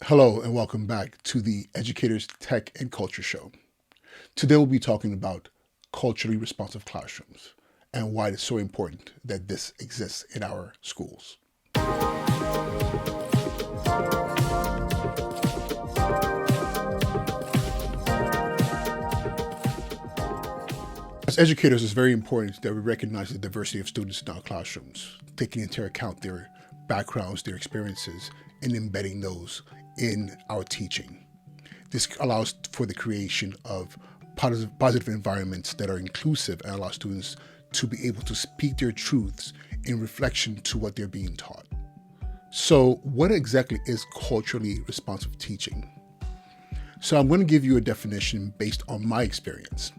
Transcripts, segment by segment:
Hello and welcome back to the Educators Tech and Culture Show. Today we'll be talking about culturally responsive classrooms and why it's so important that this exists in our schools. As educators, it's very important that we recognize the diversity of students in our classrooms, taking into account their backgrounds, their experiences, and embedding those in our teaching. This allows for the creation of positive environments that are inclusive and allow students to be able to speak their truths in reflection to what they're being taught. So, what exactly is culturally responsive teaching? So, I'm going to give you a definition based on my experience.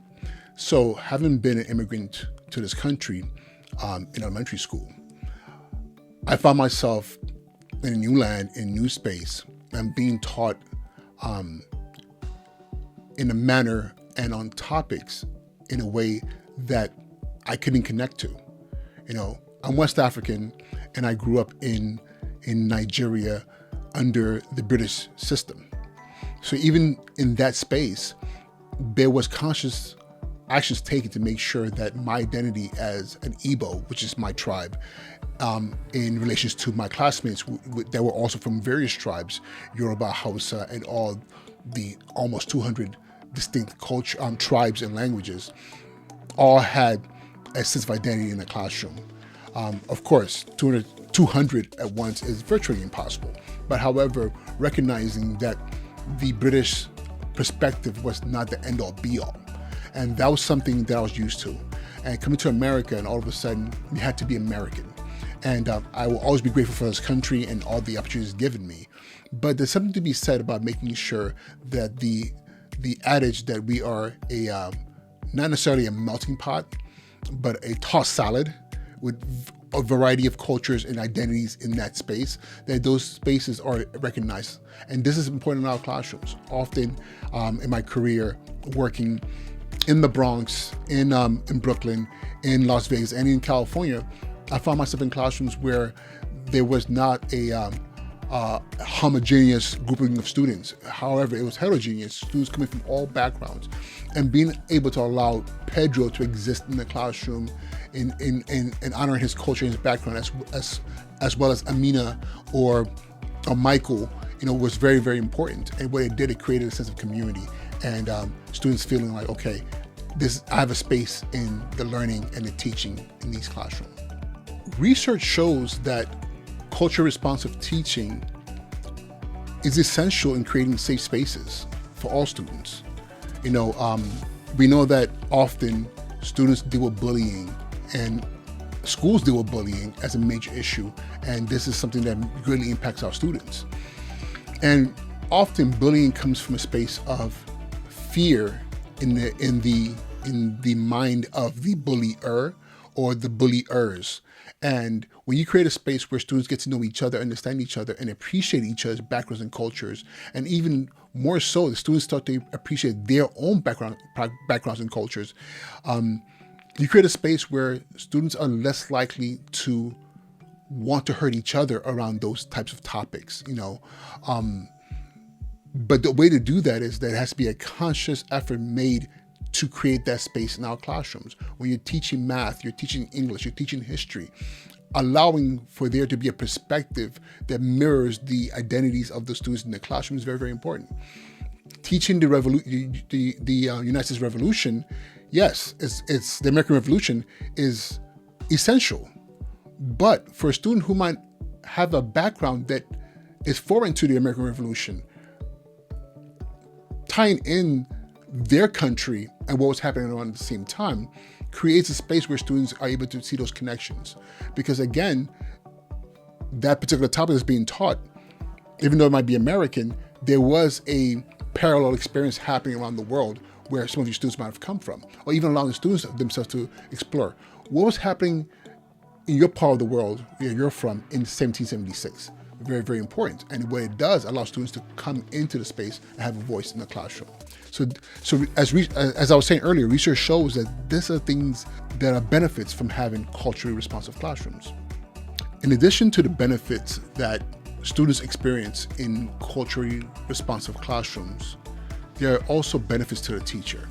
So, having been an immigrant to this country in elementary school, I found myself in a new land, in a new space, and being taught in a manner and on topics in a way that I couldn't connect to. I'm West African, and I grew up in Nigeria under the British system. So even in that space, there was conscious actions taken to make sure that my identity as an Igbo, which is my tribe, in relations to my classmates that were also from various tribes, Yoruba, Hausa, and all the almost 200 distinct tribes and languages, all had a sense of identity in the classroom. Of course, 200 at once is virtually impossible. But however, recognizing that the British perspective was not the end-all be-all. And that was something that I was used to. And coming to America, and all of a sudden, you had to be American. And I will always be grateful for this country and all the opportunities given me. But there's something to be said about making sure that the adage that we are not necessarily a melting pot, but a tossed salad with a variety of cultures and identities in that space, that those spaces are recognized. And this is important in our classrooms. Often in my career working in the Bronx, in Brooklyn, in Las Vegas, and in California, I found myself in classrooms where there was not a homogeneous grouping of students. However, it was heterogeneous, students coming from all backgrounds, and being able to allow Pedro to exist in the classroom in honoring his culture and his background, as well as Amina or Michael, was very, very important. And what it did, it created a sense of community and students feeling like, okay, I have a space in the learning and the teaching in these classrooms. Research shows that culture responsive teaching is essential in creating safe spaces for all students. We know that often students deal with bullying and schools deal with bullying as a major issue, and this is something that greatly impacts our students. And often bullying comes from a space of fear in the mind of the bullier or the bulliers. And when you create a space where students get to know each other, understand each other, and appreciate each other's backgrounds and cultures, and even more so, the students start to appreciate their own backgrounds and cultures, you create a space where students are less likely to want to hurt each other around those types of topics, But the way to do that is that it has to be a conscious effort made to create that space in our classrooms. When you're teaching math, you're teaching English, you're teaching history, allowing for there to be a perspective that mirrors the identities of the students in the classroom is very, very important. Teaching the United States Revolution, yes, it's the American Revolution is essential. But for a student who might have a background that is foreign to the American Revolution, tying in their country and what was happening around at the same time creates a space where students are able to see those connections. Because again, that particular topic that's being taught, even though it might be American, there was a parallel experience happening around the world where some of these students might have come from, or even allowing the students themselves to explore what was happening in your part of the world where you're from in 1776. Very, very important. And what it does allows students to come into the space and have a voice in the classroom. So as I was saying earlier, research shows that these are things that are benefits from having culturally responsive classrooms. In addition to the benefits that students experience in culturally responsive classrooms, there are also benefits to the teacher.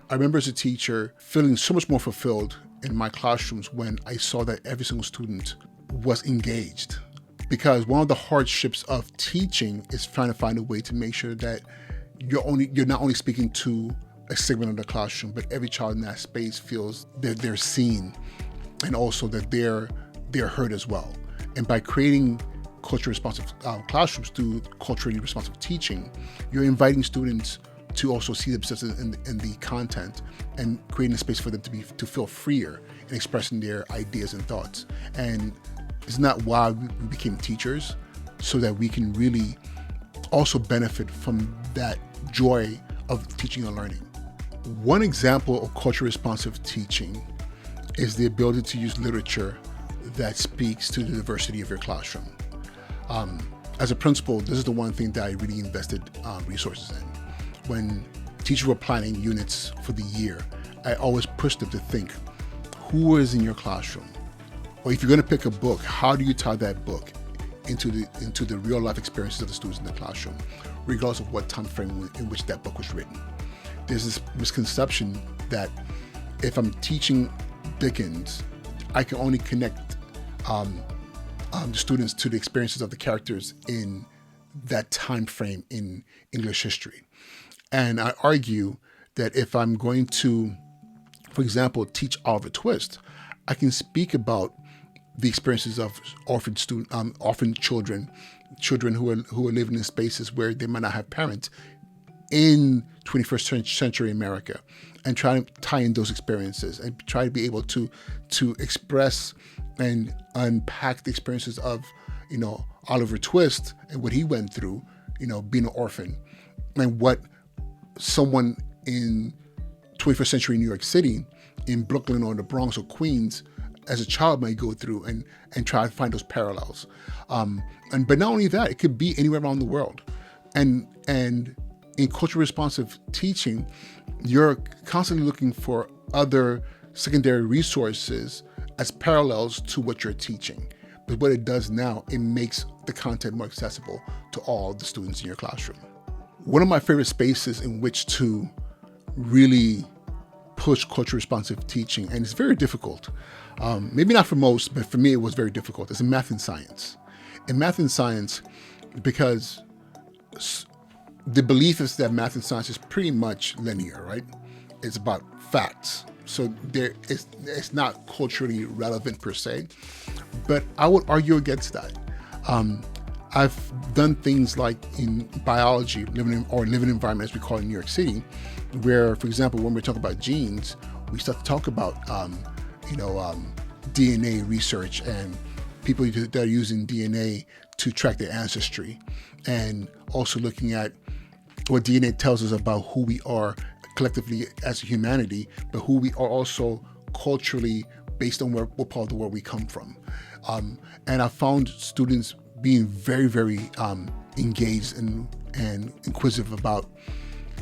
I remember as a teacher feeling so much more fulfilled in my classrooms when I saw that every single student was engaged. Because one of the hardships of teaching is trying to find a way to make sure that you're not only speaking to a segment of the classroom, but every child in that space feels that they're seen and also that they're heard as well. And by creating culturally responsive classrooms through culturally responsive teaching, you're inviting students to also see themselves in the content and creating a space for them to feel freer in expressing their ideas and thoughts. And isn't that why we became teachers? So that we can really also benefit from that joy of teaching and learning. One example of culturally responsive teaching is the ability to use literature that speaks to the diversity of your classroom. As a principal, this is the one thing that I really invested resources in. When teachers were planning units for the year, I always pushed them to think, who is in your classroom? Or if you're going to pick a book, how do you tie that book into the real life experiences of the students in the classroom, regardless of what time frame in which that book was written? There's this misconception that if I'm teaching Dickens, I can only connect the students to the experiences of the characters in that time frame in English history. And I argue that if I'm going to, for example, teach Oliver Twist, I can speak about the experiences of orphan children who are living in spaces where they might not have parents in 21st century America, and try to tie in those experiences and try to be able to express and unpack the experiences of, Oliver Twist and what he went through, being an orphan, and what someone in 21st century New York City, in Brooklyn or the Bronx or Queens, as a child might go through and try to find those parallels. But not only that, it could be anywhere around the world. And in culturally responsive teaching, you're constantly looking for other secondary resources as parallels to what you're teaching. But what it does now, it makes the content more accessible to all the students in your classroom. One of my favorite spaces in which to really push culturally responsive teaching, and it's very difficult, maybe not for most, but for me it was very difficult, is in math and science. In math and science, because the belief is that math and science is pretty much linear, right? It's about facts. So it's not culturally relevant per se, but I would argue against that. I've done things like in biology, living environment, as we call it in New York City, where, for example, when we're talking about genes, we start to talk about, DNA research and people that are using DNA to track their ancestry, and also looking at what DNA tells us about who we are collectively as a humanity, but who we are also culturally based on what part of the world we come from. And I found students being very, very engaged and inquisitive about,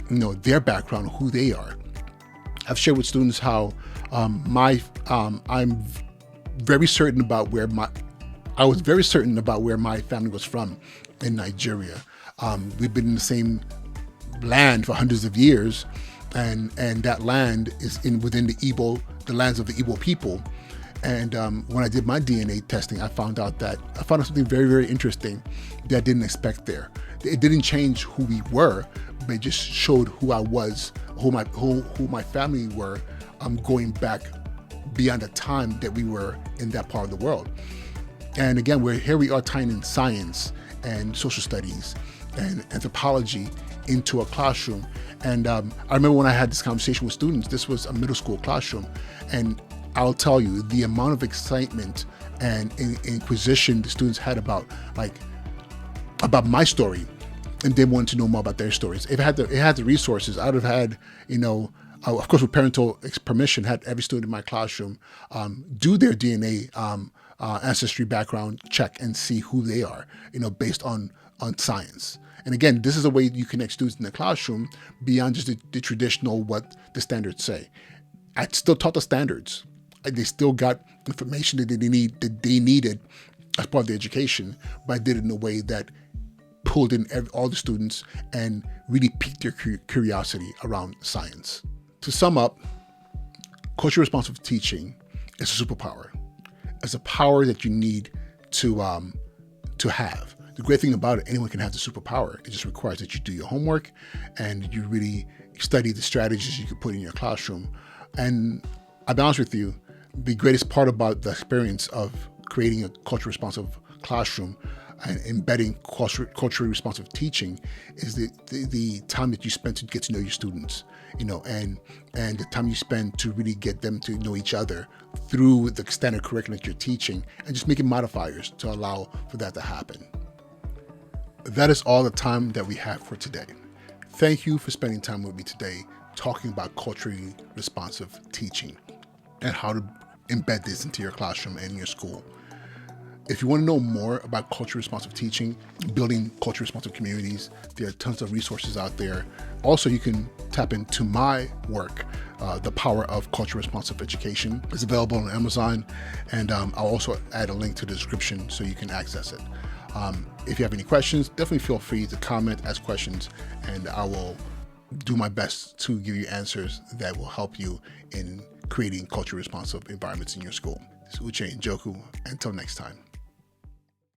their background, who they are. I've shared with students how I'm very certain about I was very certain about where my family was from in Nigeria. We've been in the same land for hundreds of years, and that land is within the lands of the Igbo people. And when I did my DNA testing, I found out something very, very interesting that I didn't expect there. It didn't change who we were, but it just showed who I was, who my family were, going back beyond the time that we were in that part of the world. And again, we are tying in science and social studies and anthropology into a classroom. And I remember when I had this conversation with students, this was a middle school classroom, and I'll tell you the amount of excitement and inquisition the students had about my story, and they wanted to know more about their stories. If it had the resources, I would have had, of course, with parental permission, had every student in my classroom do their DNA ancestry background check and see who they are, based on science. And again, this is a way you connect students in the classroom beyond just the traditional what the standards say. I still taught the standards. They still got information that they needed as part of the education, but I did it in a way that pulled in all the students and really piqued their curiosity around science. To sum up, culturally responsive teaching is a superpower. It's a power that you need to have. The great thing about it, anyone can have the superpower. It just requires that you do your homework and you really study the strategies you can put in your classroom. And I'll be honest with you, the greatest part about the experience of creating a culturally responsive classroom and embedding culturally responsive teaching is the time that you spend to get to know your students, and the time you spend to really get them to know each other through the standard curriculum that you're teaching, and just making modifiers to allow for that to happen. That is all the time that we have for today. Thank you for spending time with me today talking about culturally responsive teaching and how to embed this into your classroom and your school. If you want to know more about culturally responsive teaching, building culturally responsive communities, there are tons of resources out there. Also, you can tap into my work, The Power of Culturally Responsive Education. It's available on Amazon, and I'll also add a link to the description so you can access it. If you have any questions, definitely feel free to comment, ask questions, and I will do my best to give you answers that will help you in creating culturally responsive environments in your school. This is Uche Njoku. Until next time.